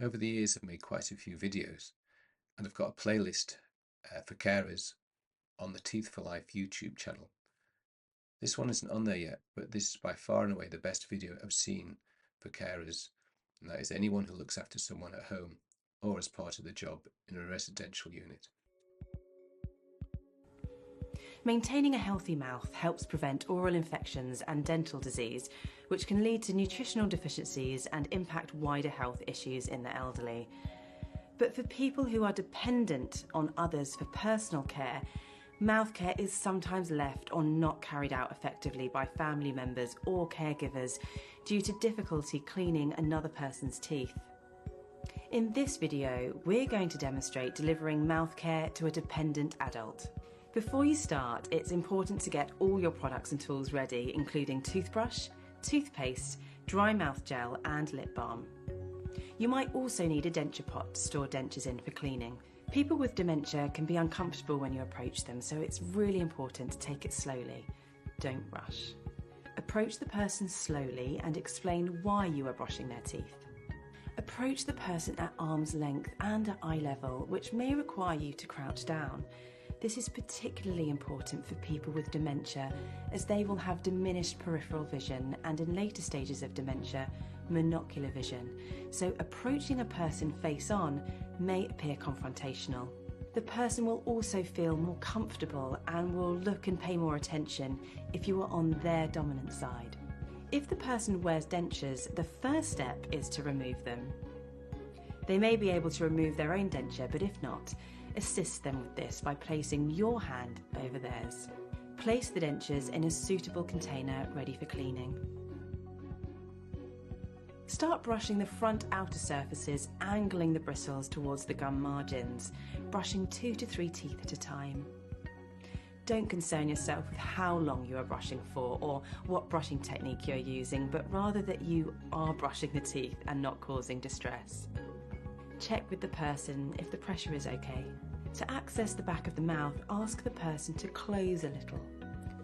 Over the years, I've made quite a few videos, and I've got a playlist for carers on the Teeth for Life YouTube channel. This one isn't on there yet, but this is by far and away the best video I've seen for carers, and that is anyone who looks after someone at home or as part of the job in a residential unit. Maintaining a healthy mouth helps prevent oral infections and dental disease, which can lead to nutritional deficiencies and impact wider health issues in the elderly. But for people who are dependent on others for personal care, mouth care is sometimes left or not carried out effectively by family members or caregivers due to difficulty cleaning another person's teeth. In this video, we're going to demonstrate delivering mouth care to a dependent adult. Before you start, it's important to get all your products and tools ready, including toothbrush, toothpaste, dry mouth gel and lip balm. You might also need a denture pot to store dentures in for cleaning. People with dementia can be uncomfortable when you approach them, so it's really important to take it slowly. Don't rush. Approach the person slowly and explain why you are brushing their teeth. Approach the person at arm's length and at eye level, which may require you to crouch down. This is particularly important for people with dementia, as they will have diminished peripheral vision and, in later stages of dementia, monocular vision, so approaching a person face on may appear confrontational. The person will also feel more comfortable and will look and pay more attention if you are on their dominant side. If the person wears dentures, the first step is to remove them. They may be able to remove their own denture, but if not, assist them with this by placing your hand over theirs. Place the dentures in a suitable container ready for cleaning. Start brushing the front outer surfaces, angling the bristles towards the gum margins, brushing 2 to 3 teeth at a time. Don't concern yourself with how long you are brushing for or what brushing technique you're using, but rather that you are brushing the teeth and not causing distress. Check with the person if the pressure is okay. To access the back of the mouth, ask the person to close a little.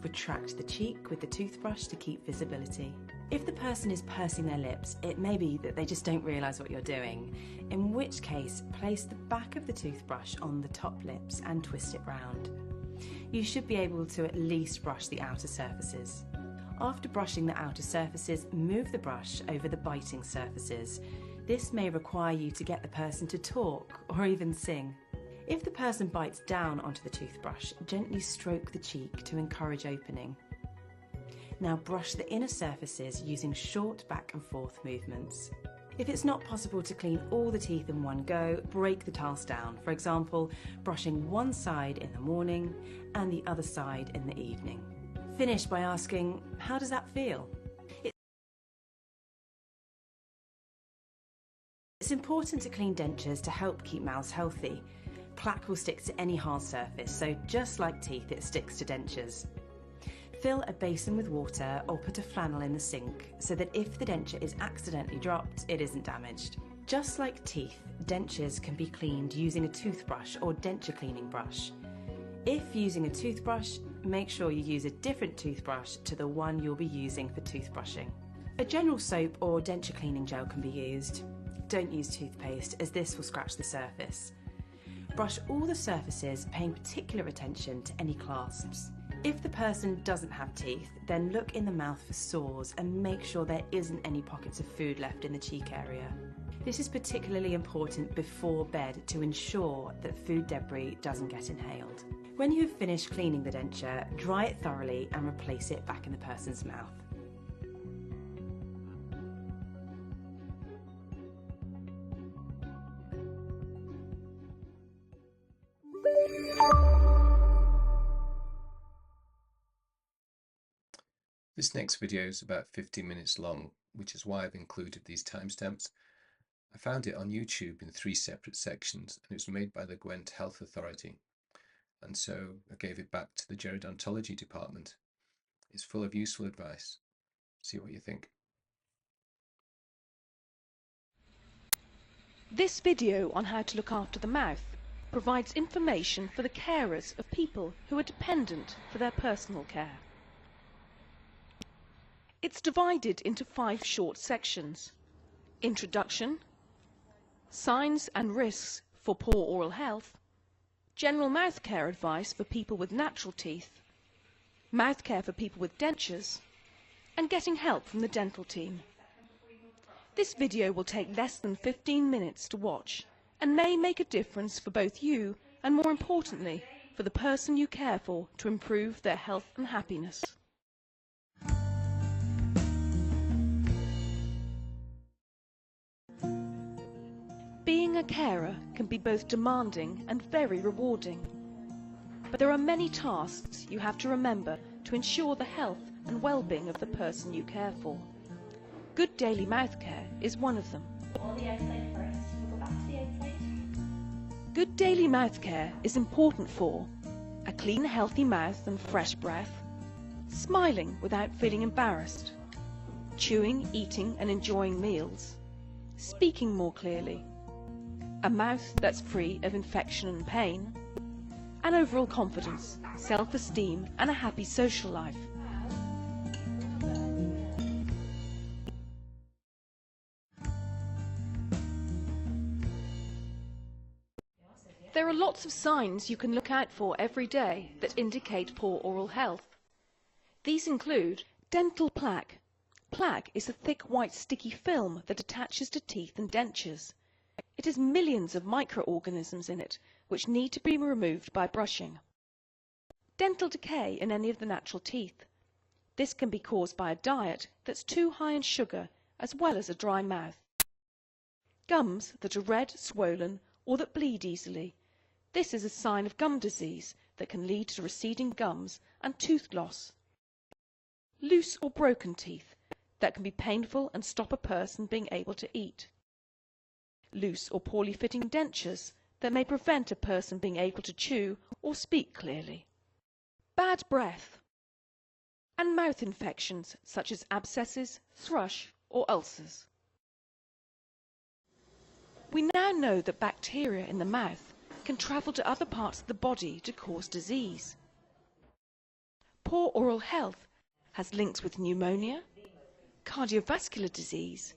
Retract the cheek with the toothbrush to keep visibility. If the person is pursing their lips, it may be that they just don't realise what you're doing, in which case place the back of the toothbrush on the top lips and twist it round. You should be able to at least brush the outer surfaces. After brushing the outer surfaces, move the brush over the biting surfaces. This may require you to get the person to talk or even sing. If the person bites down onto the toothbrush, gently stroke the cheek to encourage opening. Now brush the inner surfaces using short back and forth movements. If it's not possible to clean all the teeth in one go, break the task down. For example, brushing one side in the morning and the other side in the evening. Finish by asking, how does that feel? It's important to clean dentures to help keep mouths healthy. Plaque will stick to any hard surface, so just like teeth, it sticks to dentures. Fill a basin with water or put a flannel in the sink so that if the denture is accidentally dropped, it isn't damaged. Just like teeth, dentures can be cleaned using a toothbrush or denture cleaning brush. If using a toothbrush, make sure you use a different toothbrush to the one you'll be using for toothbrushing. A general soap or denture cleaning gel can be used. Don't use toothpaste, as this will scratch the surface. Brush all the surfaces, paying particular attention to any clasps. If the person doesn't have teeth, then look in the mouth for sores and make sure there isn't any pockets of food left in the cheek area. This is particularly important before bed to ensure that food debris doesn't get inhaled. When you have finished cleaning the denture, dry it thoroughly and replace it back in the person's mouth. This next video is about 15 minutes long, which is why I've included these timestamps. I found it on YouTube in 3 separate sections, and it was made by the Gwent Health Authority, and so I gave it back to the gerodontology department. It's full of useful advice. See what you think. This video on how to look after the mouth provides information for the carers of people who are dependent for their personal care. It's divided into 5 short sections: introduction, signs and risks for poor oral health, general mouth care advice for people with natural teeth, mouth care for people with dentures, and getting help from the dental team. This video will take less than 15 minutes to watch and may make a difference for both you and, more importantly, for the person you care for to improve their health and happiness. Being a carer can be both demanding and very rewarding. But there are many tasks you have to remember to ensure the health and well-being of the person you care for. Good daily mouth care is one of them. Good daily mouth care is important for a clean, healthy mouth and fresh breath, smiling without feeling embarrassed, chewing, eating and enjoying meals, speaking more clearly, a mouth that's free of infection and pain, and overall confidence, self-esteem and a happy social life. There are lots of signs you can look out for every day that indicate poor oral health. These include dental plaque. Plaque is a thick white sticky film that attaches to teeth and dentures. It has millions of microorganisms in it which need to be removed by brushing. Dental decay in any of the natural teeth. This can be caused by a diet that's too high in sugar as well as a dry mouth. Gums that are red, swollen or that bleed easily. This is a sign of gum disease that can lead to receding gums and tooth loss. Loose or broken teeth that can be painful and stop a person being able to eat. Loose or poorly fitting dentures that may prevent a person being able to chew or speak clearly. Bad breath. And mouth infections such as abscesses, thrush or ulcers. We now know that bacteria in the mouth can travel to other parts of the body to cause disease. Poor oral health has links with pneumonia, cardiovascular disease,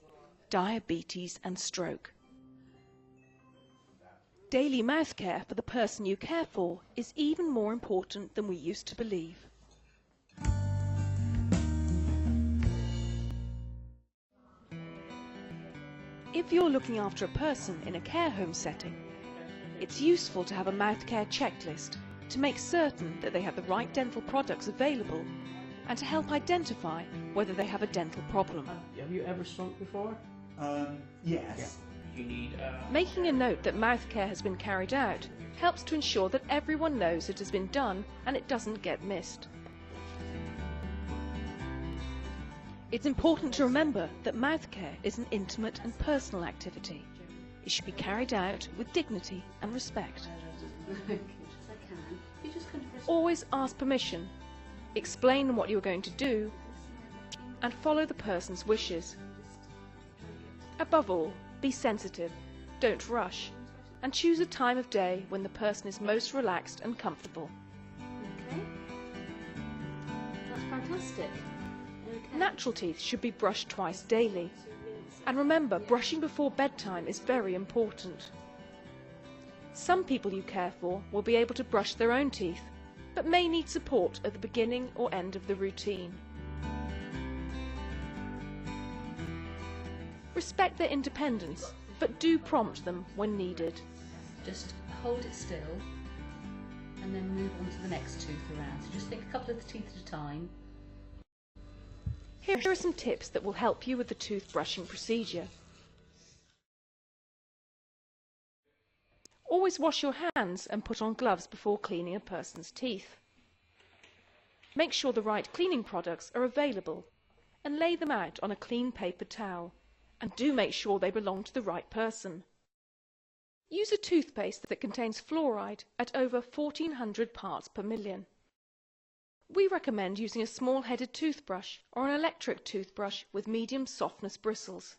diabetes and stroke. Daily mouth care for the person you care for is even more important than we used to believe. If you're looking after a person in a care home setting, it's useful to have a mouth care checklist to make certain that they have the right dental products available and to help identify whether they have a dental problem. Have you ever shrunk before? Yes. You need Making a note that mouth care has been carried out helps to ensure that everyone knows it has been done and it doesn't get missed. It's important to remember that mouth care is an intimate and personal activity. It should be carried out with dignity and respect. Always ask permission, explain what you're going to do, and follow the person's wishes. Above all, be sensitive, don't rush, and choose a time of day when the person is most relaxed and comfortable. Okay. That's fantastic. Okay. Natural teeth should be brushed twice daily. And remember, brushing before bedtime is very important. Some people you care for will be able to brush their own teeth, but may need support at the beginning or end of the routine. Respect their independence, but do prompt them when needed. Just hold it still and then move on to the next tooth around. So just take a couple of the teeth at a time. Here are some tips that will help you with the toothbrushing procedure. Always wash your hands and put on gloves before cleaning a person's teeth. Make sure the right cleaning products are available and lay them out on a clean paper towel. And do make sure they belong to the right person. Use a toothpaste that contains fluoride at over 1400 parts per million. We recommend using a small-headed toothbrush or an electric toothbrush with medium softness bristles.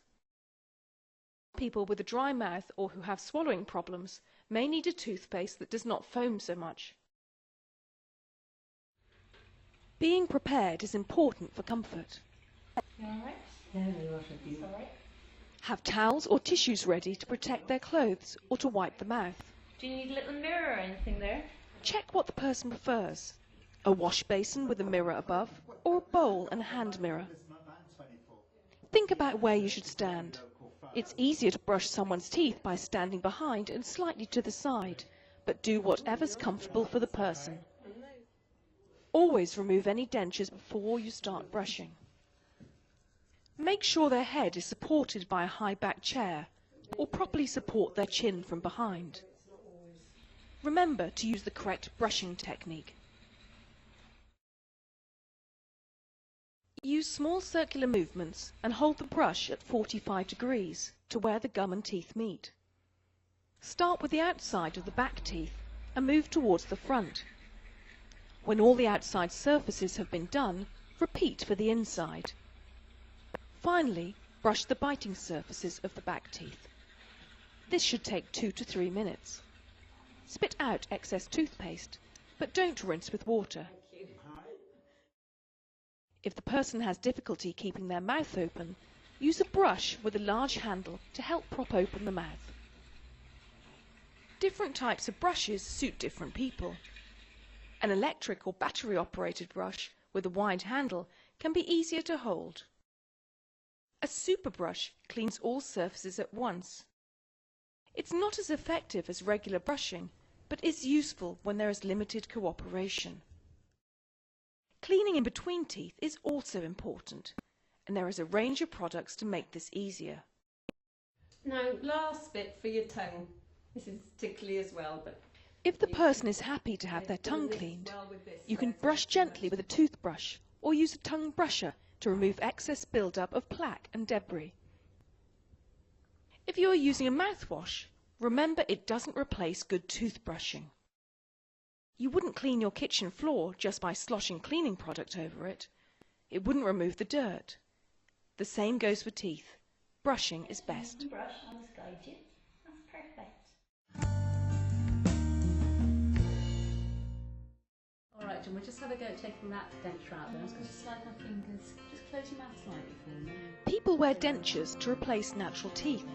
People with a dry mouth or who have swallowing problems may need a toothpaste that does not foam so much. Being prepared is important for comfort. You all right? No, no, thank you. All right. Have towels or tissues ready to protect their clothes or to wipe the mouth. Do you need a little mirror or anything there? Check what the person prefers. A wash basin with a mirror above, or a bowl and a hand mirror. Think about where you should stand. It's easier to brush someone's teeth by standing behind and slightly to the side, but do whatever's comfortable for the person. Always remove any dentures before you start brushing. Make sure their head is supported by a high-back chair, or properly support their chin from behind. Remember to use the correct brushing technique. Use small circular movements and hold the brush at 45 degrees to where the gum and teeth meet. Start with the outside of the back teeth and move towards the front. When all the outside surfaces have been done, repeat for the inside. Finally, brush the biting surfaces of the back teeth. This should take 2 to 3 minutes. Spit out excess toothpaste, but don't rinse with water. If the person has difficulty keeping their mouth open, use a brush with a large handle to help prop open the mouth. Different types of brushes suit different people. An electric or battery-operated brush with a wide handle can be easier to hold. A super brush cleans all surfaces at once. It's not as effective as regular brushing, but is useful when there is limited cooperation. Cleaning in between teeth is also important, and there is a range of products to make this easier. Now, last bit for your tongue. This is tickly as well, but If the person is happy to have their tongue cleaned, you can brush gently with a toothbrush or use a tongue brusher to remove excess build-up of plaque and debris. If you are using a mouthwash, remember it doesn't replace good toothbrushing. You wouldn't clean your kitchen floor just by sloshing cleaning product over it. It wouldn't remove the dirt. The same goes for teeth. Brushing is best. Brush, I'll just guide you. That's perfect. All right, John, we'll just have a go at taking that denture out there. I'm just going to slide my fingers. Just close your mouth slightly for me. People wear dentures to replace natural teeth.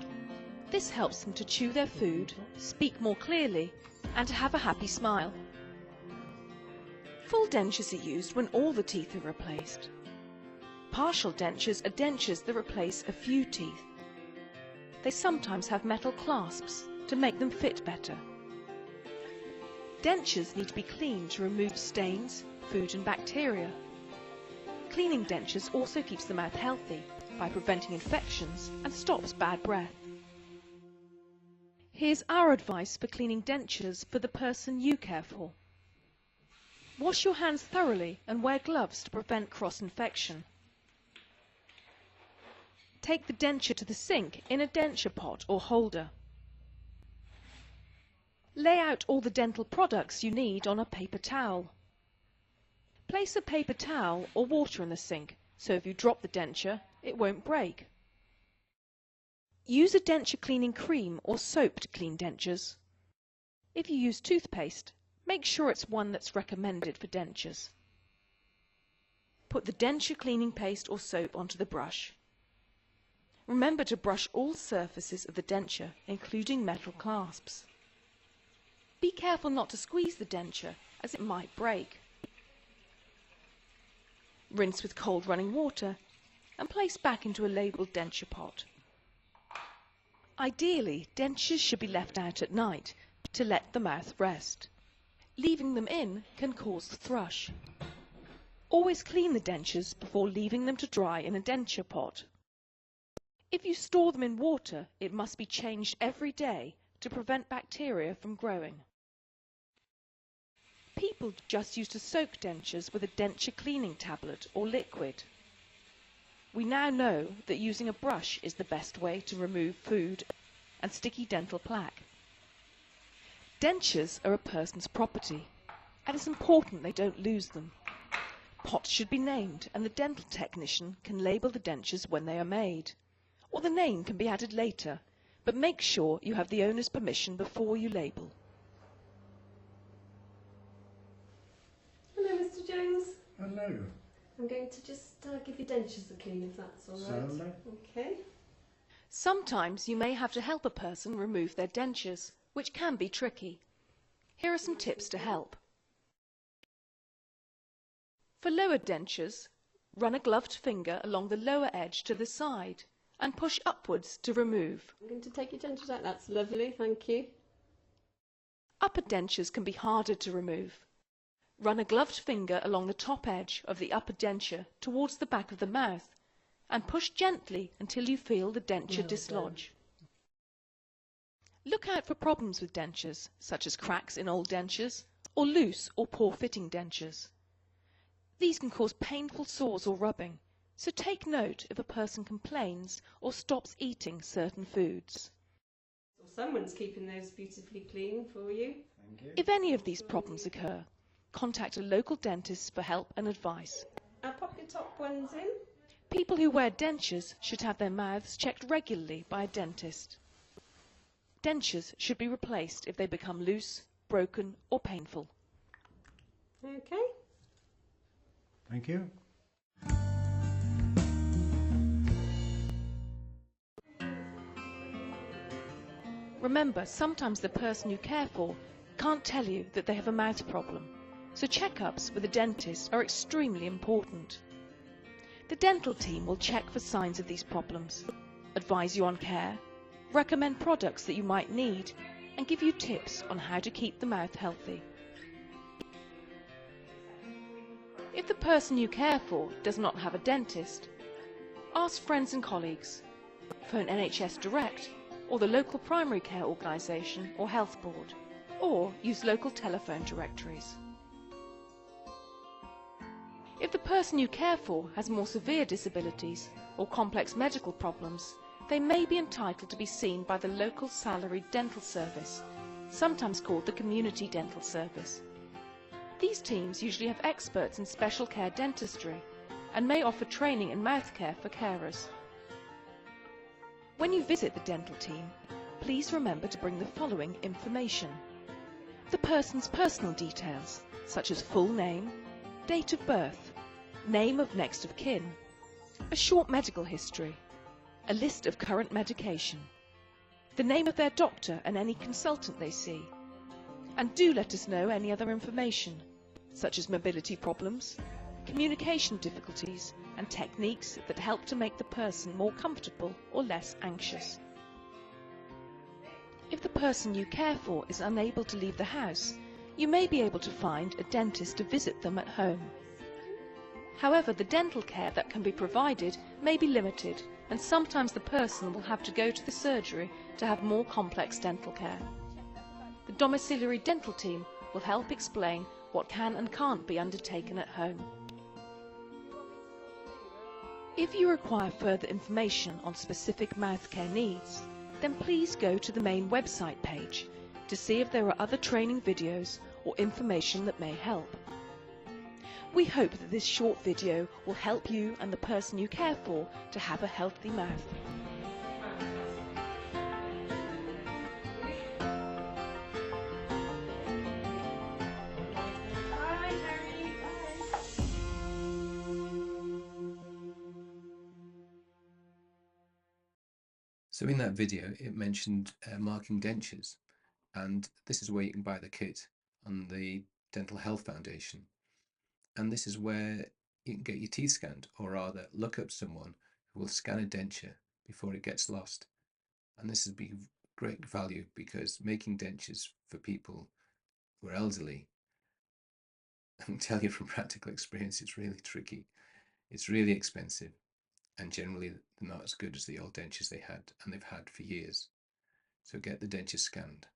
This helps them to chew their food, speak more clearly, and to have a happy smile. Full dentures are used when all the teeth are replaced. Partial dentures are dentures that replace a few teeth. They sometimes have metal clasps to make them fit better. Dentures need to be cleaned to remove stains, food and bacteria. Cleaning dentures also keeps the mouth healthy by preventing infections and stops bad breath. Here's our advice for cleaning dentures for the person you care for. Wash your hands thoroughly and wear gloves to prevent cross-infection. Take the denture to the sink in a denture pot or holder. Lay out all the dental products you need on a paper towel. Place a paper towel or water in the sink, so if you drop the denture, it won't break. Use a denture cleaning cream or soap to clean dentures. If you use toothpaste, make sure it's one that's recommended for dentures. Put the denture cleaning paste or soap onto the brush. Remember to brush all surfaces of the denture, including metal clasps. Be careful not to squeeze the denture, as it might break. Rinse with cold running water and place back into a labelled denture pot. Ideally, dentures should be left out at night to let the mouth rest. Leaving them in can cause thrush. Always clean the dentures before leaving them to dry in a denture pot. If you store them in water, it must be changed every day to prevent bacteria from growing. People just used to soak dentures with a denture cleaning tablet or liquid. We now know that using a brush is the best way to remove food and sticky dental plaque. Dentures are a person's property, and it's important they don't lose them. Pots should be named, and the dental technician can label the dentures when they are made. Or the name can be added later, but make sure you have the owner's permission before you label. Hello, Mr. Jones. Hello. I'm going to just give you dentures a clean, if that's all right. Certainly. Okay. Sometimes you may have to help a person remove their dentures, which can be tricky. Here are some tips to help. For lower dentures, run a gloved finger along the lower edge to the side and push upwards to remove. I'm going to take your dentures out. That's lovely, thank you. Upper dentures can be harder to remove. Run a gloved finger along the top edge of the upper denture towards the back of the mouth and push gently until you feel the denture dislodge. Look out for problems with dentures, such as cracks in old dentures or loose or poor fitting dentures. These can cause painful sores or rubbing, so take note if a person complains or stops eating certain foods. Well, someone's keeping those beautifully clean for you. Thank you. If any of these problems occur, contact a local dentist for help and advice. I'll pop your top ones in. People who wear dentures should have their mouths checked regularly by a dentist. Dentures should be replaced if they become loose, broken or painful. Okay. Thank you. Remember, sometimes the person you care for can't tell you that they have a mouth problem, so checkups with a dentist are extremely important. The dental team will check for signs of these problems, advise you on care, recommend products that you might need, and give you tips on how to keep the mouth healthy. If the person you care for does not have a dentist, ask friends and colleagues, phone NHS Direct or the local primary care organisation or health board, or use local telephone directories. If the person you care for has more severe disabilities or complex medical problems, they may be entitled to be seen by the local salaried dental service, sometimes called the community dental service. These teams usually have experts in special care dentistry and may offer training in mouth care for carers. When you visit the dental team, please remember to bring the following information: the person's personal details, such as full name, date of birth, name of next of kin, a short medical history, a list of current medication, the name of their doctor and any consultant they see, and do let us know any other information, such as mobility problems, communication difficulties, and techniques that help to make the person more comfortable or less anxious. If the person you care for is unable to leave the house, you may be able to find a dentist to visit them at home. However, the dental care that can be provided may be limited, and sometimes the person will have to go to the surgery to have more complex dental care. The domiciliary dental team will help explain what can and can't be undertaken at home. If you require further information on specific mouth care needs, then please go to the main website page to see if there are other training videos or information that may help. We hope that this short video will help you and the person you care for to have a healthy mouth. So in that video, it mentioned marking dentures, and this is where you can buy the kit on the Dental Health Foundation. And this is where you can get your teeth scanned, or rather look up someone who will scan a denture before it gets lost. And this has been great value, because making dentures for people who are elderly, I can tell you from practical experience, it's really tricky. It's really expensive, and generally they're not as good as the old dentures they had, and they've had for years. So get the dentures scanned.